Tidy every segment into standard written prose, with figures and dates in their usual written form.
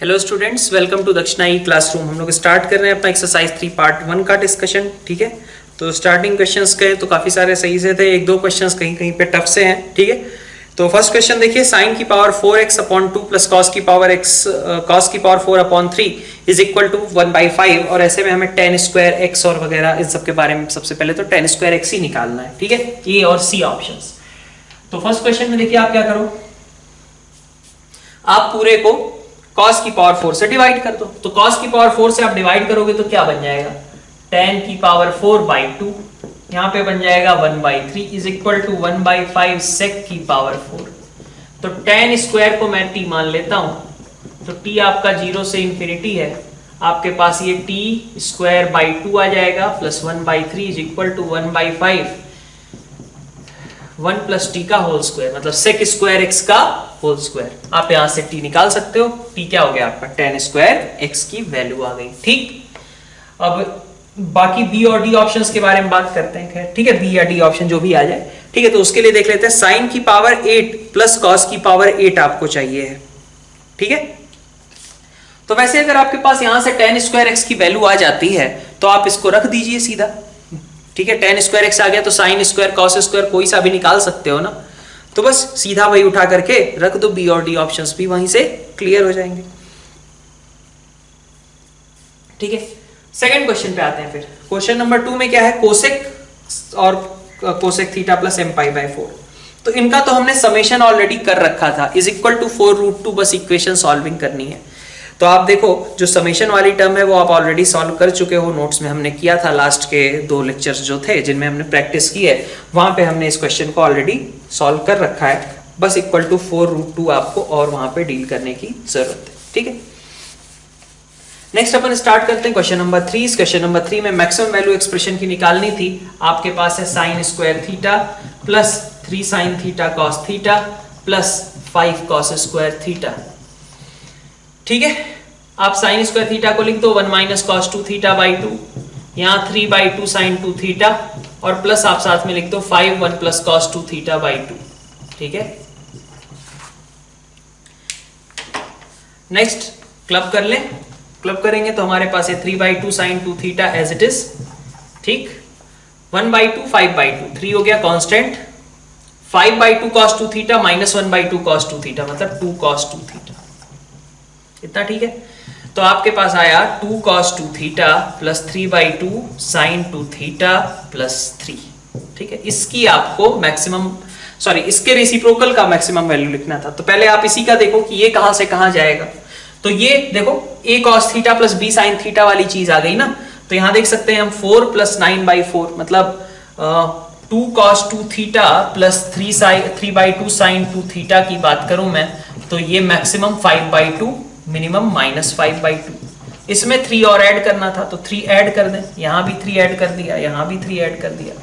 Hello students, welcome to दक्षिणा ई classroom. हम लोग स्टार्ट कर रहे हैं अपना एक्सरसाइज 3 पार्ट 1 का डिस्कशन। ठीक है, तो स्टार्टिंग क्वेश्चंस के तो काफ़ी सारे सही से थे, एक दो क्वेश्चंस कहीं कहीं पे टफ से हैं। ठीक है, तो फर्स्ट क्वेश्चन देखिए, साइन की power 4x upon 2 plus cos की power 4 upon 3 is equal to 1/5। और ऐसे में हमें tan स्क्वायर x और वगैरह इन सब के बारे में सबसे पहले तो tan स्क्वायर x ही निकालना है। ठीक है, ए और सी ऑप्शंस। तो फर्स्ट क्वेश्चन में देखिए आप क्या करो, आप पूरे को cos की पावर 4 से डिवाइड कर दो। तो cos की पावर 4 से आप डिवाइड करोगे तो क्या बन जाएगा, tan की पावर 4/2, यहां पे बन जाएगा 1/3 इज इक्वल टू 1/5 sec की पावर 4। तो tan स्क्वायर को मैं t मान लेता हूं, तो t आपका 0 से इंफिनिटी है, आपके पास ये t स्क्वायर बाई 2 आ जाएगा plus 1/3 is equal to 1/5 1 plus T का होल स्क्वायर, मतलब सेक स्क्वायर एक्स का होल स्क्वायर। आप यहां से टी निकाल सकते हो, टी क्या हो गया आपका tan स्क्वायर एक्स की वैल्यू आ गई। ठीक, अब बाकी बी और डी ऑप्शंस के बारे में बात करते हैं। खैर ठीक है, बी या डी ऑप्शन जो भी आ जाए। ठीक है, तो उसके लिए देख लेते हैं, साइन की पावर 8 प्लस कॉस की पावर 8 आपको चाहिए है। ठीक है, तो वैसे अगर आपके पास यहां से tan स्क्वायर एक्स की वैल्यू आ जाती है तो आप इसको रख दीजिए सीधा। ठीक है, tan स्क्वायर एक्स आ गया तो साइन स्क्वायर कॉस स्क्वायर कोई सा भी निकाल सकते हो ना, तो बस सीधा वही उठा करके रख दो, बी और डी ऑप्शंस भी वहीं से क्लियर हो जाएंगे। ठीक है, सेकंड क्वेश्चन पे आते हैं। फिर क्वेश्चन नंबर 2 में क्या है, कोसेक और कोसेक थीटा प्लस m π/4। तो इनका तो हमने समेशन ऑलरेडी कर रखा था, इज इक्वल टू 4√2, बस इक्वेशन सॉल्विंग करनी है। तो आप देखो, जो समेशन वाली टर्म है वो आप ऑलरेडी सॉल्व कर चुके हो, नोट्स में हमने किया था, लास्ट के 2 लेक्चर्स जो थे जिनमें हमने प्रैक्टिस की है वहां पे हमने इस क्वेश्चन को ऑलरेडी सॉल्व कर रखा है। बस इक्वल टू 4√2 आपको और वहां पे डील करने की जरूरत है। ठीक है, नेक्स्ट अपन स्टार्ट करते हैं क्वेश्चन नंबर 3। इस क्वेश्चन नंबर 3 में मैक्सिमम वैल्यू एक्सप्रेशन की निकालनी थी। आपके पास है sine square theta plus 3 sine theta cos theta plus 5 cos square theta. ठीक है, आप साइन स्क्वायर थीटा को लिख दो 1 माइनस कॉस 2 थीटा बाई 2, यहाँ 3/2 साइन 2 थीटा, और प्लस आप साथ में लिख दो 5 1 प्लस कॉस 2 थीटा बाई 2। ठीक है, नेक्स्ट क्लब कर लें। क्लब करेंगे तो हमारे पास है 3/2 sine 2 theta as it is. ठीक, 1/2 5/2, 3 हो गया constant, 5/2 cos 2 theta minus 1/2 cos 2 theta, मतलब 2 कॉस 2 थीटा। इतना ठीक है, तो आपके पास आया 2 cos 2 theta plus 3/2 sine 2 theta plus 3। ठीक है, इसकी आपको मैक्सिमम, सॉरी इसके रेसिप्रोकल का मैक्सिमम वैल्यू लिखना था। तो पहले आप इसी का देखो कि ये कहां से कहां जाएगा। तो ये देखो a cos theta plus b sine theta वाली चीज आ गई ना, तो यहां देख सकते हैं हम 4 प्लस 9/4, मतलब 2 cos 2 theta plus 3/2 sine 2 theta की बात करूं मैं, तो ये मैक्सिमम 5/2, मिनिमम -5/2। इसमें 3 और ऐड करना था तो 3 ऐड कर दें, यहां भी 3 ऐड कर दिया, यहां भी 3 ऐड कर दिया,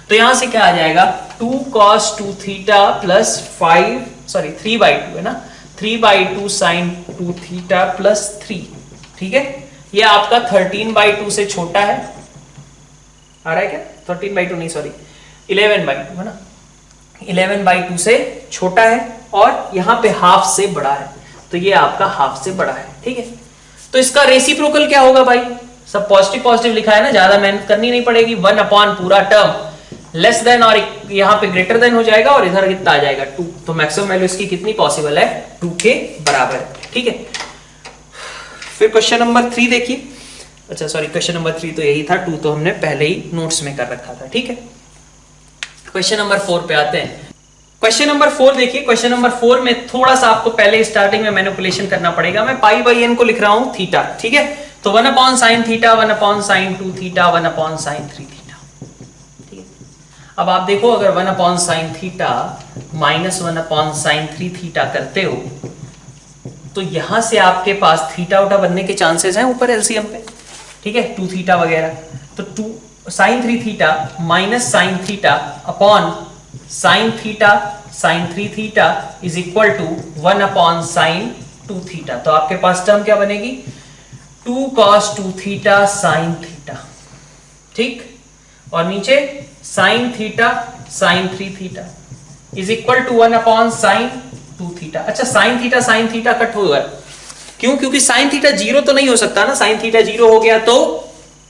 तो यहां से क्या आ जाएगा 2 cos 2 थीटा प्लस 3/2 है ना, 3/2 साइन 2 थीटा प्लस 3। ठीक है, ये आपका 13/2 से छोटा है, आ रहा है क्या, 13/2 नहीं सॉरी 11/2 है ना, 11/2 से छोटा है, और यहां पे हाफ से बड़ा है, तो ये आपका हाफ से बड़ा है। ठीक है, तो इसका रेसिप्रोकल क्या होगा भाई, सब पॉजिटिव पॉजिटिव लिखा है ना, ज्यादा मेहनत करनी नहीं पड़ेगी। 1 अपॉन पूरा टर्म लेस देन, और यहां पे ग्रेटर देन हो जाएगा, और इधर कितना आ जाएगा 2, तो मैक्सिमम वैल्यू इसकी कितनी पॉसिबल है, 2 के बराबर है। ठीक है, फिर क्वेश्चन नंबर 3 देखिए। अच्छा सॉरी, क्वेश्चन नंबर 3 तो यही था, 2 तो हमने पहले ही नोट्स में कर रखा था। ठीक है, क्वेश्चन नंबर 4 पे आते हैं। क्वेश्चन नंबर 4 देखिए, क्वेश्चन नंबर 4 में थोड़ा सा आपको पहले स्टार्टिंग में मैनिपुलेशन करना पड़ेगा। मैं π/n को लिख रहा हूं थीटा। ठीक है, तो 1 upon sine theta, 1 upon sine 2 theta, 1 upon sign 3 theta. ठीक है, अब आप देखो, अगर 1 upon sine theta minus 1 upon sign 3 theta करते हो तो यहां से आपके पास थीटा उटा बनने के चांसेस हैं ऊपर एलसीएम पे। ठीक है, 2 थीटा वगैरह, तो 2 sine 3 theta minus sine theta upon sine theta sine 3 theta is equal to 1 upon sine 2 theta. तो आपके पास टर्म क्या बनेगी, 2 cos 2 थीटा साइन थीटा। ठीक, और नीचे sine theta sine 3 theta is equal to 1 upon sine 2 theta. अच्छा, sine theta cut होगा, क्यों? क्योंकि साइन थीटा जीरो तो नहीं हो सकता ना, साइन थीटा जीरो हो गया तो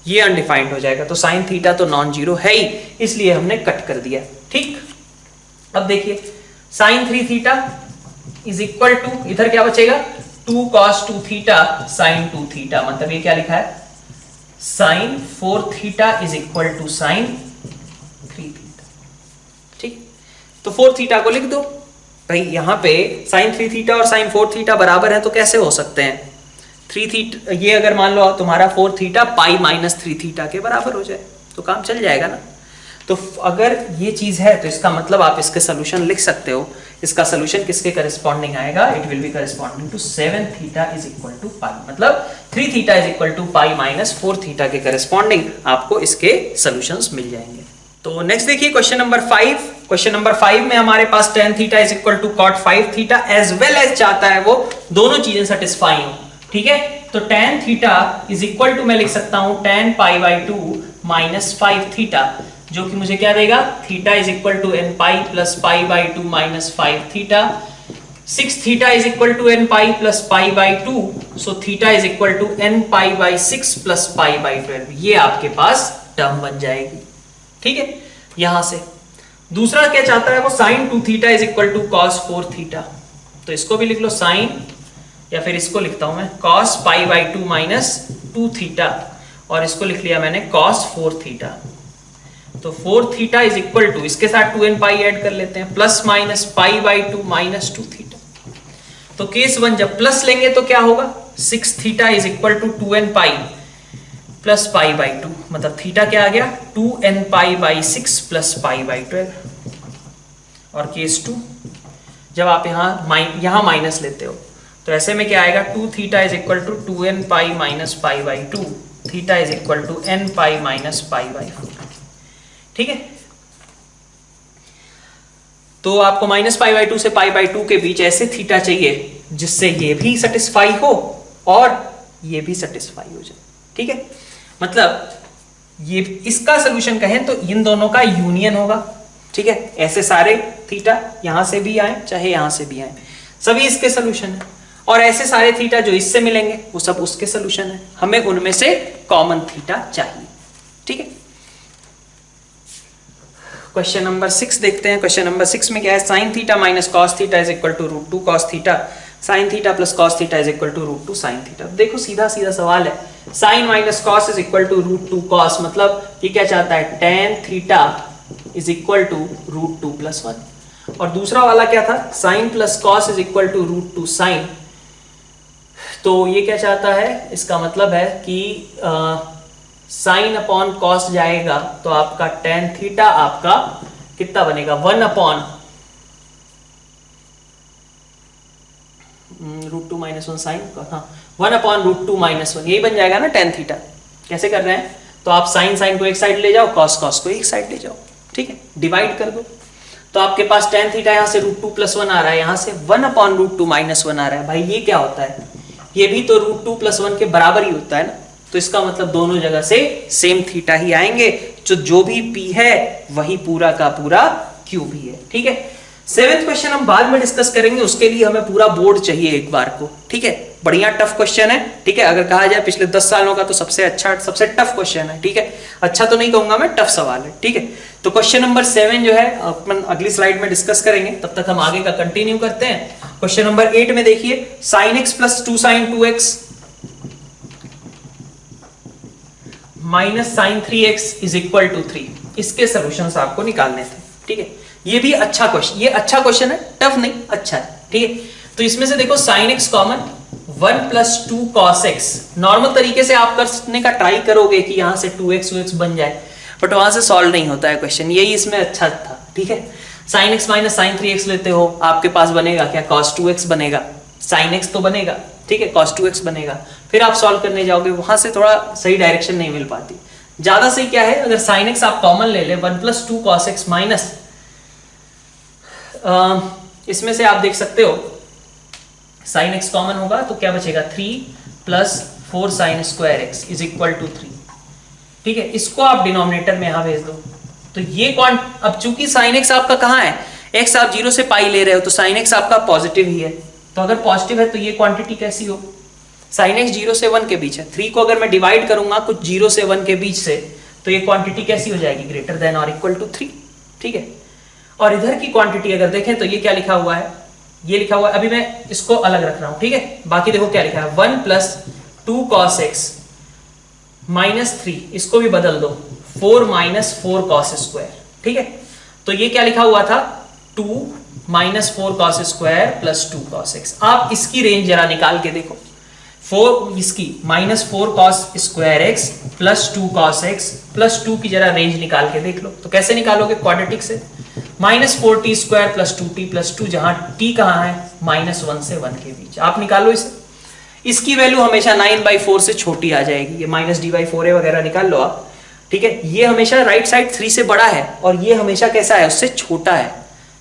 ये अनडिफाइंड हो जाएगा, तो साइन थीटा तो नॉन जीरो है ही, इसलिए हमने कट कर दिया। ठीक, अब देखिए sine 3 theta is equal to, इधर क्या बचेगा 2 cos 2 थीटा साइन 2 थीटा, मतलब ये क्या लिखा है sine 4 theta is equal to sine 3 theta. ठीक, तो 4 थीटा को लिख दो भाई, यहां पे साइन 3 थीटा और साइन 4 थीटा बराबर है तो कैसे हो सकते हैं 3 थीटा, ये अगर मान लो तुम्हारा 4 थीटा पाई माइनस 3 थीटा के बराबर हो जाए तो काम चल जाएगा ना। तो अगर ये चीज है तो इसका मतलब आप इसके सोल्यूशन लिख सकते हो, इसका सोल्यूशन किसके करस्पॉन्डिंग आएगा, it will be corresponding to 7 theta is equal to pi, मतलब 3 theta is equal to pi minus 4 theta के करस्पॉन्डिंग आपको इसके सोल्यूशंस मिल जाएंगे। तो नेक्स्ट देखिए क्वेश्चन नंबर 5। क्वेश्चन नंबर 5 में हमारे पास tan theta is equal to cot 5 theta as well as चाहता है वो दोनों चीजें सेटिस्फाई हो। ठीक है, तो tan theta is equal to मैं लिख सकता हूं tan pi by 2 minus 5 theta, जो कि मुझे क्या देगा theta is equal to n pi plus pi by 2 minus 5 theta. 6 theta is equal to n pi plus pi by 2, so theta is equal to n pi by 6 plus pi by 12, ये आपके पास term बन जाएगी। ठीक है, यहां से दूसरा क्या चाहता है वो sine 2 theta is equal to cos 4 theta, तो इसको भी लिख लो साइन, या फिर इसको लिखता हूं मैं cos pi by 2 minus 2 theta, और इसको लिख लिया मैंने कॉस 4 थीटा। तो 4 थीटा इज इक्वल टू, इसके साथ 2n पाई ऐड कर लेते हैं, plus minus pi by 2 minus 2 theta. तो केस 1 जब प्लस लेंगे तो क्या होगा 6 theta is equal to 2n pi plus pi by 2, मतलब थीटा क्या आ गया 2n pi by 6 plus pi by 12। और केस 2 जब आप यहां माइनस लेते हो तो ऐसे में क्या आएगा 2 theta is equal to 2n pi minus pi by 2, theta is equal to n pi minus pi by 4। ठीक है, तो आपको माइनस पाई बाई 2 से पाई बाई 2 के बीच ऐसे थीटा चाहिए जिससे ये भी सेटिस्फाई हो और ये भी सेटिस्फाई हो जाए। ठीक है, मतलब ये इसका सोल्यूशन कहें तो इन दोनों का यूनियन होगा। ठीक है, ऐसे सारे थीटा यहां से भी आए चाहे यहां से भी आए, सभी इसके सोल्यूशन है, और ऐसे सारे थीटा जो इससे मिलेंगे वो सब उसके सोल्यूशन है, हमें उनमें से कॉमन थीटा चाहिए। ठीक है, क्वेश्चन नंबर 6 देखते हैं। क्वेश्चन नंबर 6 में क्या है sine theta minus cos theta is equal to root 2 cos theta, sine theta plus cos theta is equal to root 2 sine theta. देखो सीधा सीधा सवाल है, sine minus cos is equal to root 2 cos, मतलब ये क्या चाहता है tan theta is equal to root 2 plus 1, और दूसरा वाला क्या था sine plus cos is equal to root 2 sign, तो ये क्या चाहता है, इसका मतलब है कि साइन अपॉन कॉस जाएगा तो आपका tan थीटा आपका कितना बनेगा 1 अपॉन रूट 2 माइनस 1 साइन, हाँ 1 अपॉन रूट 2 माइनस 1, यही बन जाएगा ना tan थीटा। कैसे कर रहे हैं, तो आप साइन साइन को एक साइड ले जाओ, कॉस कॉस को एक साइड ले जाओ। ठीक है, डिवाइड कर दो, तो आपके पास tan थीटा यहां से रूट 2 प्लस 1 आ रहा है, यहां से 1 अपॉन रूट 2 माइनस 1 आ रहा है। भाई ये क्या होता है, ये भी तो रूट 2 प्लस 1 के बराबर ही होता है ना, तो इसका मतलब दोनों जगह से सेम थीटा ही आएंगे, जो भी p है वही पूरा का पूरा q भी है। ठीक है, 7th क्वेश्चन हम बाद में डिस्कस करेंगे, उसके लिए हमें पूरा बोर्ड चाहिए एक बार को। ठीक है, बढ़िया टफ क्वेश्चन है। ठीक है, अगर कहा जाए पिछले 10 सालों का तो सबसे अच्छा सबसे टफ क्वेश्चन है। ठीक है, अच्छा तो नहीं कहूंगा मैं, टफ सवाल है। ठीक है, तो क्वेश्चन नंबर 7 जो है अपन अगली स्लाइड में डिस्कस करेंगे, तब तक हम आगे का कंटिन्यू करते हैं। क्वेश्चन नंबर 8 में देखिए sine x plus 2 sine 2x minus sine 3x is equal to 3, इसके सोल्यूशंस आपको निकालने थे। ठीक है, ये भी अच्छा क्वेश्चन, ये अच्छा क्वेश्चन है, टफ नहीं, अच्छा है। ठीक है, तो इसमें से देखो sine x common 1 plus 2 cos x, normal तरीके से आप करने का ट्राई करोगे कि यहां से 2x बन जाए, बट वहां से सॉल्व नहीं होता है क्वेश्चन, यही इसमें अच्छा था। ठीक है, sign x minus sine 3x लेते हो, आपके पास बनेगा क्या cos 2x बनेगा, साइन x तो बनेगा, ठीक है cos 2x बनेगा, फिर आप सॉल्व करने जाओगे, वहां से थोड़ा सही डायरेक्शन नहीं मिल पाती। ज्यादा सही क्या है, अगर sin x आप कॉमन ले ले 1 प्लस 2 cos x माइनस, इसमें से आप देख सकते हो sin x कॉमन होगा तो क्या बचेगा 3 plus 4 sine square x is equal to 3। ठीक है, इसको आप डिनोमिनेटर में यहां भेज दो, तो ये अब चूंकि sin x आपका कहां है, x आप 0 से पाई ले रहे हो, तो sin x आपका पॉजिटिव ही है, तो अगर पॉजिटिव है तो ये क्वांटिटी कैसी हो, साइन एक्स 0 से 1 के बीच है। 3 को अगर मैं डिवाइड करूंगा कुछ 0 से 1 के बीच से, तो ये क्वांटिटी कैसी हो जाएगी, ग्रेटर देन और इक्वल टू 3। ठीक है, और इधर की क्वांटिटी अगर देखें तो ये क्या लिखा हुआ है, ये लिखा हुआ है, अभी मैं इसको अलग रख रहा हूं। ठीक है, बाकी देखो क्या लिखा है, 1 प्लस 2 कॉस एक्स माइनस 3, इसको भी बदल दो 4 माइनस 4 कॉस स्क्वायर। ठीक है, तो ये क्या लिखा हुआ था, 2 minus 4 cos square plus 2 cos x. आप इसकी रेंज जरा निकाल के देखो, 4 इसकी minus 4 cos square x plus 2 cos x plus 2 की जरा रेंज निकाल के देख लो। तो कैसे निकालोगे, क्वाड्रेटिक से, minus 4t square plus 2t plus 2, जहां t कहां है, माइनस 1 से 1 के बीच। आप निकालो इसे, इसकी वैल्यू हमेशा 9/4 से छोटी आ जाएगी, ये माइनस d/4 है वगैरह निकाल लो आप। ठीक है, ये हमेशा राइट साइड 3 से बड़ा है और ये हमेशा कैसा है, उससे छोटा है।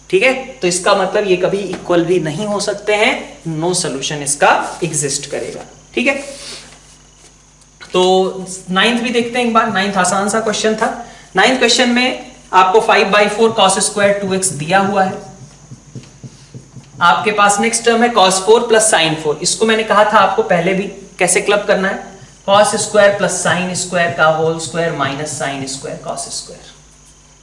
ठीक है, तो इसका मतलब ये कभी इक्वल भी नहीं हो सकते हैं, नो सोल्यूशन इसका एग्जिस्ट करेगा। ठीक है, तो 9th भी देखते हैं एक बार। 9th आसान सा क्वेश्चन था। 9th क्वेश्चन में आपको 5/4 cos स्क्वायर 2x दिया हुआ है। आपके पास नेक्स्ट टर्म है cos 4 प्लस sin 4। इसको मैंने कहा था आपको पहले भी, कैसे क्लब करना है, cos square plus sin square का whole square minus sin square cos square.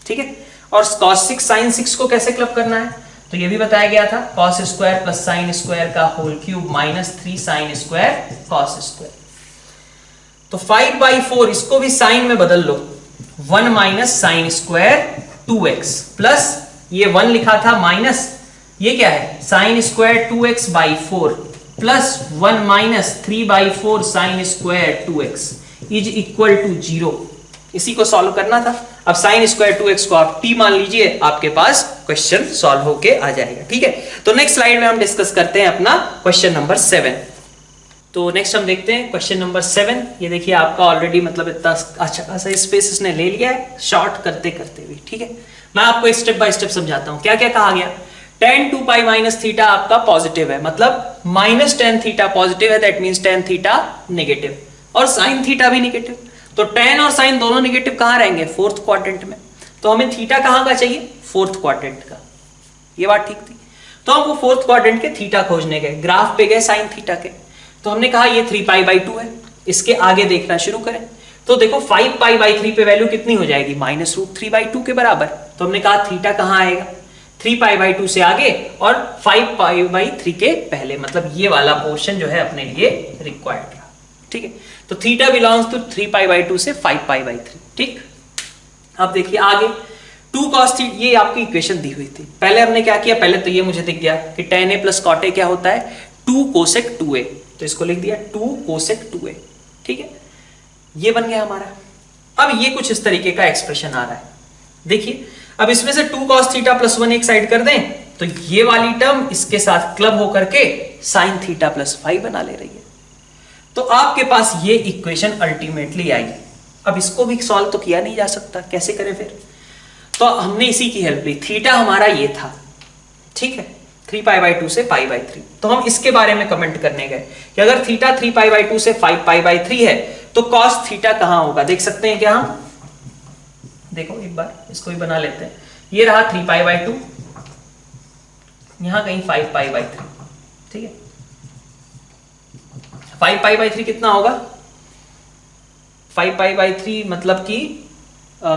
ठीक है, और cos 6 sin 6 को कैसे क्लब करना है, तो ये भी बताया गया था, cos square plus sin square का whole cube minus 3 sin square cos square. तो 5/4 इसको भी साइन में बदल लो, 1 minus sine square 2x plus ये 1 लिखा था माइनस, ये क्या है, sine square 2x/4 plus 1 minus 3/4 sine square 2x is equal to 0। इसी को सॉल्व करना था। अब साइन स्क्वायर 2x को आप t मान लीजिए, आपके पास क्वेश्चन सॉल्व होके आ जाएगा। ठीक है, तो नेक्स्ट स्लाइड में हम डिस्कस करते हैं अपना क्वेश्चन नंबर 7। तो नेक्स्ट हम देखते हैं क्वेश्चन नंबर 7। ये देखिए आपका ऑलरेडी मतलब इतना अच्छा खासा स्पेस इसने ले लिया है शॉर्ट करते करते हुए। ठीक है, मैं आपको स्टेप बाय स्टेप समझाता हूं क्या क्या कहा गया। tan 2π माइनस थीटा आपका पॉजिटिव है, मतलब माइनस tan थीटा पॉजिटिव है, that means tan theta negative, और sin थीटा भी नेगेटिव। तो tan और sin दोनों नेगेटिव कहां रहेंगे, फोर्थ क्वाड्रेंट में। तो हमें थीटा कहां का चाहिए, फोर्थ क्वाड्रेंट का। ये बात ठीक थी। तो हम वो फोर्थ क्वाड्रेंट के थीटा खोजने गए, ग्राफ पे गए साइन थीटा के। तो हमने कहा ये 3π/2 है, इसके आगे देखना शुरू करें। तो देखो 5π/3 पे वैल्यू कितनी हो जाएगी, -√3/2 के बराबर। तो हमने कहा थीटा कहां आएगा, 3π/2 से आगे और 5π/3 के पहले, मतलब ये वाला पोर्शन जो है अपने लिए रिक्वायर्ड रहा। ठीक है, तो थीटा बिलोंग्स टू 3π/2 से 5π/3। ठीक, अब देखिए आगे 2 cos थीटा, ये आपकी इक्वेशन दी हुई थी। पहले हमने क्या किया, पहले तो ये मुझे दिख गया कि tan a plus cot a क्या होता है, 2 cosec 2a, तो इसको लिख दिया 2 cosec 2a। ठीक है, ये बन गया हमारा। अब ये कुछ इस तरीके का एक्सप्रेशन आ रहा है। देखिए अब इसमें से 2 cos थीटा प्लस 1 एक साइड कर दें, तो ये वाली टर्म इसके साथ क्लब होकर के sin थीटा प्लस 5 बना ले रही है। तो आपके पास ये इक्वेशन अल्टीमेटली आई। अब इसको भी सॉल्व तो किया नहीं जा सकता, कैसे करें फिर, तो हमने इसी की हेल्प ली। थीटा हमारा ये था, ठीक है, 3π/2 से π/3। तो हम इसके बारे में कमेंट करने गए कि अगर थीटा 3π/2 से 5π/3 है तो cos थीटा कहां होगा, देख सकते हैं क्या हम, देखो एक बार इसको भी बना लेते हैं। ये रहा 3π/2, यहां कहीं 5π/3। ठीक है, 5π/3 कितना होगा, 5π/3 मतलब कि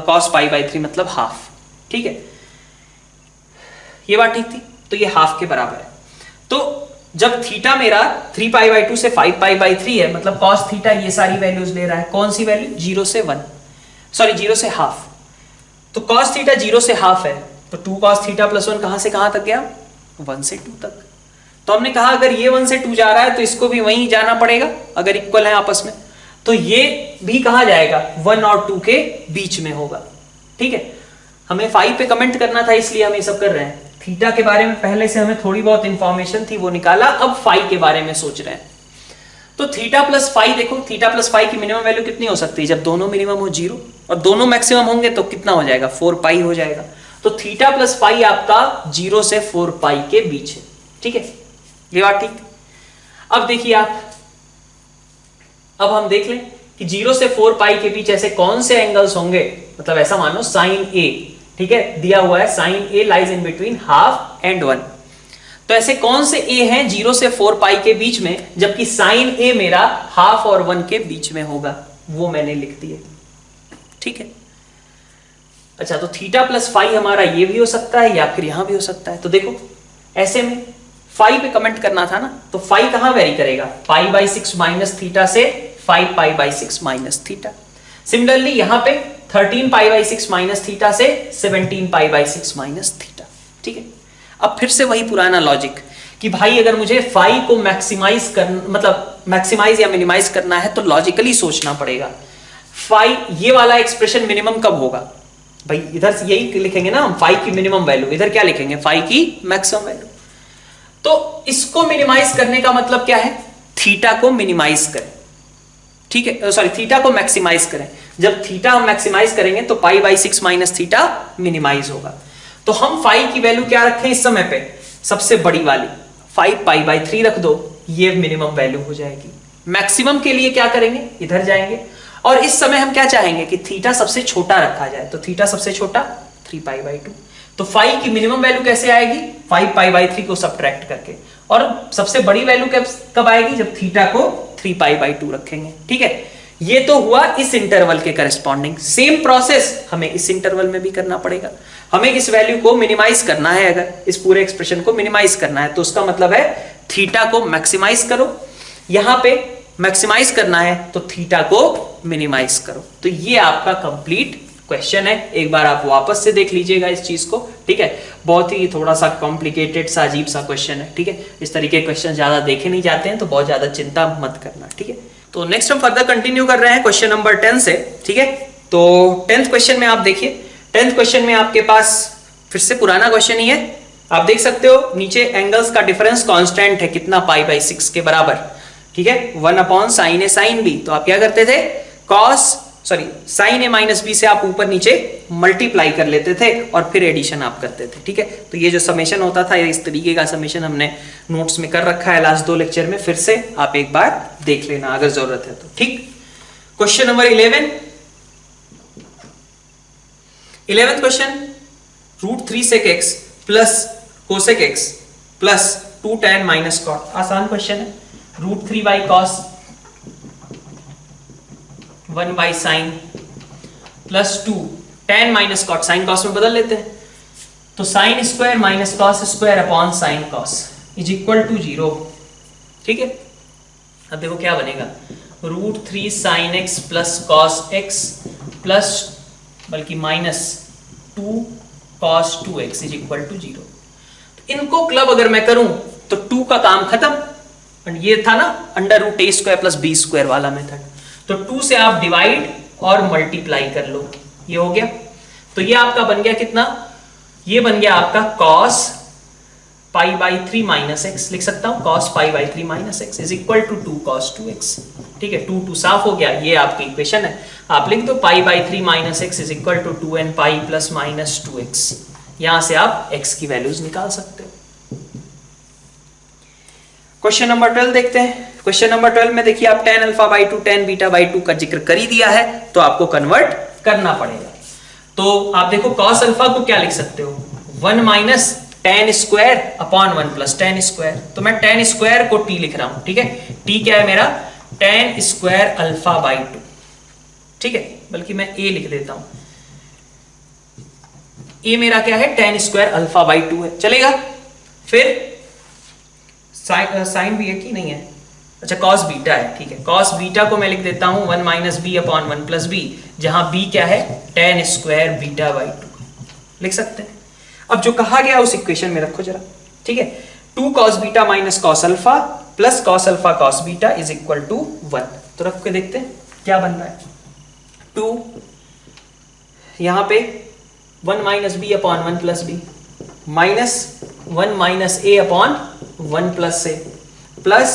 cos π/3 मतलब हाफ। ठीक है, ये बात ठीक थी, तो ये हाफ के बराबर है। तो जब थीटा मेरा 3π/2 से 5π/3 है, मतलब cos थीटा ये सारी वैल्यूज ले रहा है। कौन सी वैल्यू, 0 से 1, सॉरी 0 से हाफ। तो cos थीटा 0 से हाफ है, तो 2 cos थीटा प्लस 1 कहां से कहां तक गया, 1 से 2 तक। तो हमने कहा अगर ये 1 से 2 जा रहा है तो इसको भी वहीं जाना पड़ेगा, अगर इक्वल है आपस में। तो ये भी कहां जाएगा, 1 और 2 के बीच में होगा। ठीक है, हमें 5 पे कमेंट करना था, इसलिए हम ये सब कर रहे हैं। थीटा के बारे में पहले से हमें थोड़ी बहुत इंफॉर्मेशन थी, वो निकाला, अब फाई के बारे में सोच रहे हैं। तो थीटा प्लस फाई, देखो थीटा प्लस फाई की मिनिमम वैल्यू कितनी हो सकती है, जब दोनों मिनिमम हो 0 और दोनों मैक्सिमम होंगे तो कितना हो जाएगा, 4π हो जाएगा। तो थीटा प्लस फाई आपका 0 से 4π के बीच है। ठीक है, ये बात ठीक। अब देखिए आप, अब हम देख लें कि 0 से 4π के बीच ऐसे कौन से एंगल्स होंगे, मतलब ऐसा मानो साइन ए, ठीक है, दिया हुआ है sine A lies in between half and 1। तो ऐसे कौन से ए हैं 0 से 4 पाई के बीच में, जबकि साइन ए मेरा हाफ और 1 के बीच में होगा, वो मैंने लिख दिए। ठीक है, अच्छा तो थीटा प्लस फाई हमारा ये भी हो सकता है या फिर यहां भी हो सकता है। तो देखो ऐसे में फाई पे कमेंट करना था ना, तो फाई कहां वेरी करेगा, पाई बाई 6 माइनस थीटा से 5 पाई बाई 6 माइनस थीटा। सिमिलरली यहां पे 13 पाई बाई 6 माइनस थीटा से 17 पाई बाई 6 माइनस थीटा। ठीक है, अब फिर से वही पुराना लॉजिक कि भाई अगर मुझे फाई को मैक्सिमाइज कर मतलब मैक्सिमाइज या मिनिमाइज करना है तो लॉजिकली सोचना पड़ेगा। फाई ये वाला एक्सप्रेशन मिनिमम कब होगा भाई, इधर से यही लिखेंगे ना हम, फाई की मिनिमम वैल्यू, इधर क्या लिखेंगे, फाई की मैक्सिमम वैल्यू। तो इसको मिनिमाइज करने का मतलब क्या है, थीटा को मिनिमाइज करें। ठीक है, सॉरी थीटा को मैक्सिमाइज करें। जब थीटा हम मैक्सिमाइज करेंगे तो pi by 6 minus theta minimise होगा। तो हम फाई की वैल्यू क्या रखें इस समय पे, सबसे बड़ी वाली 5 पाई बाई 3 रख दो, ये मिनिमम वैल्यू हो जाएगी। मैक्सिमम के लिए क्या करेंगे, इधर जाएंगे, और इस समय हम क्या चाहेंगे कि थीटा सबसे छोटा रखा जाए, तो थीटा सबसे छोटा 3 पाई बाई 2। तो फाई की मिनिमम वैल्यू कैसे आएगी, 5 पाई बाई 3 को सब्ट्रैक्ट करके, और सबसे बड़ी वैल्यू कब आएगी, जब थीटा को 3 पाई बाई 2 रखेंगे। ठीक है, ये तो हुआ इस इंटरवल के करस्पॉन्डिंग। सेम प्रोसेस हमें इस इंटरवल में भी करना पड़ेगा। हमें इस वैल्यू को मिनिमाइज करना है, अगर इस पूरे एक्सप्रेशन को मिनिमाइज करना है तो उसका मतलब है थीटा को मैक्सिमाइज करो, यहां पे मैक्सिमाइज करना है तो थीटा को मिनिमाइज करो। तो ये आपका कंप्लीट क्वेश्चन है, एक बार आप वापस से देख लीजिएगा इस चीज को। ठीक है, बहुत ही थोड़ा सा कॉम्प्लिकेटेड सा अजीब सा क्वेश्चन है। ठीक है, इस तरीके के क्वेश्चन ज्यादा देखे नहीं जाते हैं, तो बहुत ज्यादा चिंता मत करना। ठीक है, तो नेक्स्ट हम फर्दर कंटिन्यू कर रहे हैं क्वेश्चन नंबर 10 से। ठीक है, तो 10th क्वेश्चन में आप देखिए, 10th क्वेश्चन में आपके पास फिर से पुराना क्वेश्चन ही है। आप देख सकते हो नीचे एंगल्स का डिफरेंस कांस्टेंट है, कितना, पाई बाई 6 के बराबर। ठीक है, 1 अपॉन साइन ए साइन बी। तो आप क्या करते थे, साइन ए माइनस बी से आप ऊपर नीचे मल्टीप्लाई कर लेते थे और फिर एडिशन आप करते थे। ठीक है, तो ये जो समेशन होता था, इस तरीके का समेशन हमने नोट्स में कर रखा है लास्ट 2 लेक्चर में, फिर से आप एक बार देख लेना अगर जरूरत है तो। ठीक, question number 11th question, √3 sec x plus cosec x plus 2 tan minus cot. आसान क्वेश्चन है, √3 by cos 1 by sine plus 2 tan minus cot, sine cos में बदल लेते हैं, तो sine square minus cos square upon sine cos is equal to 0। ठीक है, अब देखो क्या बनेगा, √3 sine x plus cos x plus बल्कि minus 2 cos 2x is equal to 0। इनको क्लब अगर मैं करूं तो 2 का काम खत्म, ये था ना √a² प्लस b² वाला मेथड, तो 2 से आप डिवाइड और मल्टीप्लाई कर लो, ये हो गया। तो ये आपका बन गया कितना, ये बन गया आपका cos pi by 3 minus x, लिख सकता हूं cos pi by 3 minus x is equal to 2 cos 2x। ठीक है, 2 साफ हो गया, ये आपकी इक्वेशन है। आप लिख दो pi by 3 minus x is equal to 2n pi plus minus 2x, यहां से आप x की वैल्यूज निकाल सकते हो। क्वेश्चन नंबर 12 देखते हैं। क्वेश्चन नंबर 12 में देखिए आप tan alpha by 2 tan beta by 2 का जिक्र कर ही दिया है, तो आपको कन्वर्ट करना पड़ेगा। तो आप देखो cos अल्फा को क्या लिख सकते हो, 1 minus tan square upon 1 plus tan square, तो मैं tan स्क्वायर को t लिख रहा हूं। ठीक है, t क्या है मेरा, tan स्क्वायर अल्फा बाई 2। ठीक है, बल्कि मैं a लिख देता हूं, a मेरा क्या है, tan स्क्वायर अल्फा बाई 2 है, चलेगा। फिर साइन भी है कि नहीं है, अच्छा cos बीटा है। ठीक है, cos बीटा को मैं लिख देता हूं 1 minus B upon 1 plus B, जहां b क्या है, tan स्क्वायर बीटा बाई 2 लिख सकते हैं। अब जो कहा गया उस इक्वेशन में रखो जरा। ठीक है, 2 cos beta minus cos alpha plus cos alpha cos beta is equal to 1। तो रख के देखते हैं क्या बन रहा है, 2 यहां पे 1 minus B upon 1 plus B minus 1 minus A upon 1 plus A plus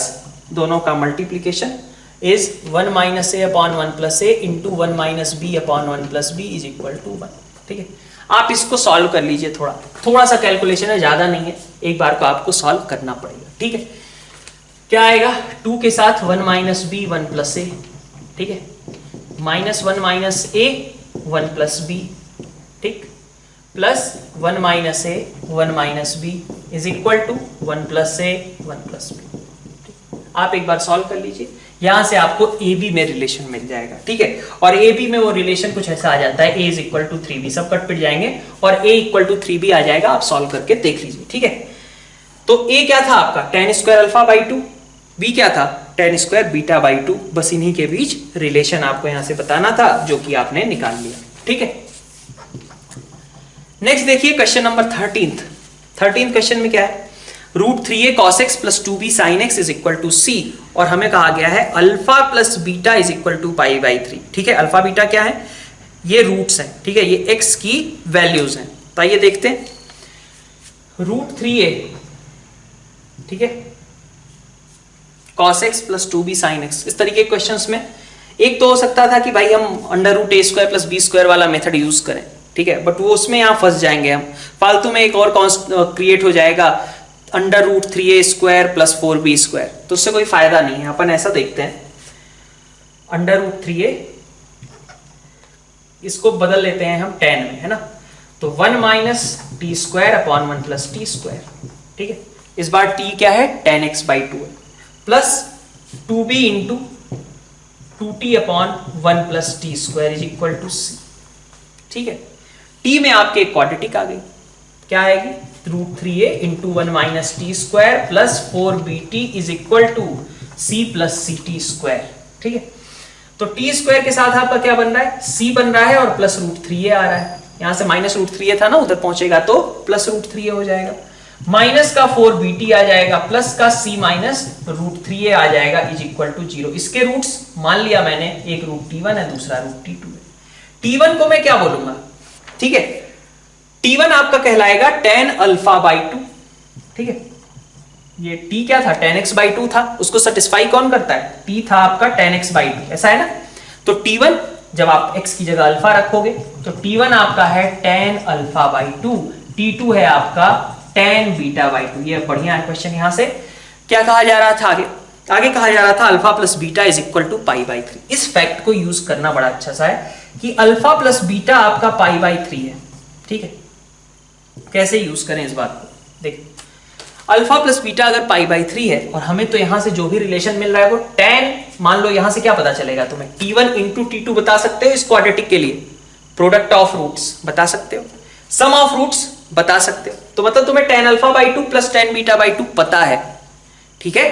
दोनों का multiplication is 1 minus A upon 1 plus A into 1 minus B upon 1 plus B is equal to 1। ठीक है, आप इसको सॉल्व कर लीजिए, थोड़ा सा कैलकुलेशन है, ज्यादा नहीं है, एक बार को आपको सॉल्व करना पड़ेगा। ठीक है, क्या आएगा, 2 के साथ 1 माइनस बी 1 प्लस ए, ठीक है, minus 1 minus A 1 plus B, ठीक, plus 1 minus A 1 minus B is equal to 1 plus A 1 plus B. आप एक बार सॉल्व कर लीजिए, यहां से आपको ए बी में रिलेशन मिल जाएगा, ठीक है। और ए बी में वो रिलेशन कुछ ऐसा आ जाता है, ए इज इक्वल टू 3b, सब कट पिट जाएंगे और ए इक्वल टू 3b आ जाएगा। आप सॉल्व करके देख लीजिए, ठीक है। तो ए क्या था आपका tan square alpha by 2, B क्या था tan स्क्वायर बीटा बाई 2। बस इन्हीं के बीच रिलेशन आपको यहां से बताना था, जो कि आपने निकाल लिया, ठीक है। नेक्स्ट देखिए क्वेश्चन नंबर 13th क्वेश्चन में क्या है, √3a cos x plus 2b sin x is equal to c, और हमें कहा गया है alpha plus beta is equal to pi by 3, ठीक है। अल्फा बीटा क्या है, ये रूट्स हैं, ठीक है, ये x की वैल्यूज हैं। तो आइए देखते हैं, √3a, ठीक है, cos x plus 2b sin x, इस तरीके के क्वेश्चंस में एक तो हो सकता था कि भाई हम √a square plus b square वाला मेथड यूज करें, ठीक है, बट वो उसमें यहां फंस जाएंगे हम, फालतू में एक और क्रिएट हो जाएगा √3a square plus 4b square, तो उससे कोई फायदा नहीं है। अपन ऐसा देखते हैं, √3a इसको बदल लेते हैं हम tan में, है ना, तो 1 minus T square upon 1 plus T square, ठीक है। इस बार t क्या है tan x बाई 2 है, plus 2b into 2t upon 1 plus T square is equal to c, ठीक है। t में आपके एक क्वाड्रेटिक आ गई, क्या आएगी, √3a into 1 minus T square plus 4bt is equal to c plus C T square, ठीक है। तो t स्क्वायर के साथ आपका क्या बन रहा है, c बन रहा है, और प्लस √3a आ रहा है, यहां से माइनस √3a था ना, उधर पहुंचेगा तो प्लस √3a हो जाएगा, माइनस का 4bt आ जाएगा, प्लस का c माइनस √3a आ जाएगा इज इक्वल टू 0। इसके रूट्स मान लिया मैंने, एक √t1 है, दूसरा √t2 है। t1 को मैं क्या बोलूंगा, ठीक है, t1 आपका कहलाएगा tan अल्फा बाई 2, ठीक है। ये t क्या था, tan x बाई 2 था, उसको सेटिस्फाई कौन करता है, t था आपका tan x बाई 2, ऐसा है ना। तो t1 जब आप x की जगह अल्फा रखोगे तो t1 आपका है tan अल्फा बाई 2, t2 है आपका tan बीटा बाई 2। ये बढ़िया है क्वेश्चन। यहां से क्या कहा जा रहा था, आगे कहा जा रहा था alpha plus beta is equal to pi by 3। इस फैक्ट को यूज करना बड़ा अच्छा सा है कि अल्फा प्लस बीटा आपका पाई बाई 3 है, ठीक है। कैसे यूज करें इस बात को, देखिए, अल्फा प्लस बीटा अगर पाई बाई 3 है, और हमें तो यहां से जो भी रिलेशन मिल रहा है वो tan, मान लो यहां से क्या पता चलेगा तुम्हें, t1 इंटू t2 बता सकते हो इस क्वाड्रेटिक के लिए, प्रोडक्ट ऑफ रूट्स बता सकते हो, सम ऑफ रूट्स बता सकते हो, तो मतलब तुम्हें tan alpha by 2 plus tan beta by 2 पता है, ठीक है।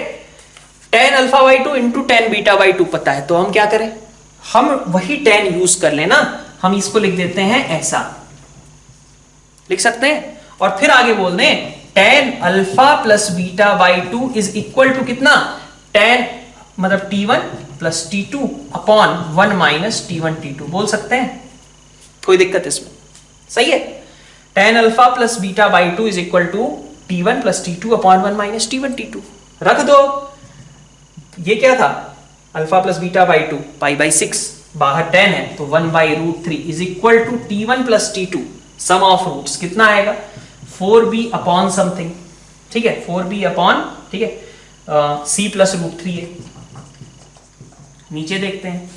tan alpha by 2 into tan beta by 2 पता है, तो हम क्या करें, हम वही tan यूज कर लेना, हम इसको लिख देते हैं ऐसा, लिख सकते हैं, और फिर आगे बोल दें tan alpha plus beta by 2 is equal to कितना, tan मतलब t1 plus t2 upon 1 minus t1 t2 बोल सकते हैं, कोई दिक्कत इसमें, सही है। tan alpha plus beta by 2 is equal to t1 plus t2 upon 1 minus t1 t2 रख दो। ये क्या था, alpha plus beta by 2 pi by 6, बाहर tan है तो 1 by √3 is equal to t1 plus t2, sum of roots कितना आएगा, 4b अपॉन समथिंग, ठीक है, 4b अपॉन, ठीक है, c प्लस √3 है। नीचे देखते हैं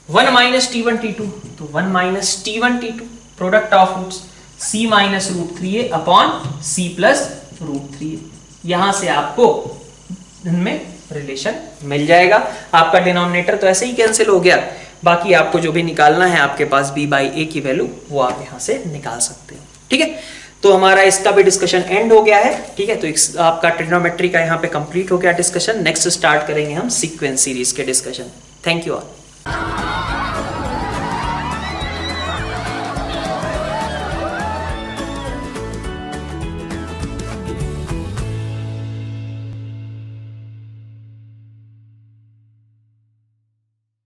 1 माइनस t1 t2, तो 1 minus t1 t2 product of roots, c minus √3a upon c plus √3a, यहां से आपको इनमें रिलेशन मिल जाएगा। आपका डिनोमिनेटर तो ऐसे ही कैंसिल हो गया, बाकी आपको जो भी निकालना है आपके पास b बाई a की वैल्यू वो आप यहां से निकाल सकते हो, ठीक है। तो हमारा इसका भी डिस्कशन एंड हो गया है, ठीक है। तो आपका ट्रिग्नोमेट्री का यहाँ पे कंप्लीट हो गया डिस्कशन। नेक्स्ट स्टार्ट करेंगे हम सीक्वेंस सीरीज के डिस्कशन। Thank you all.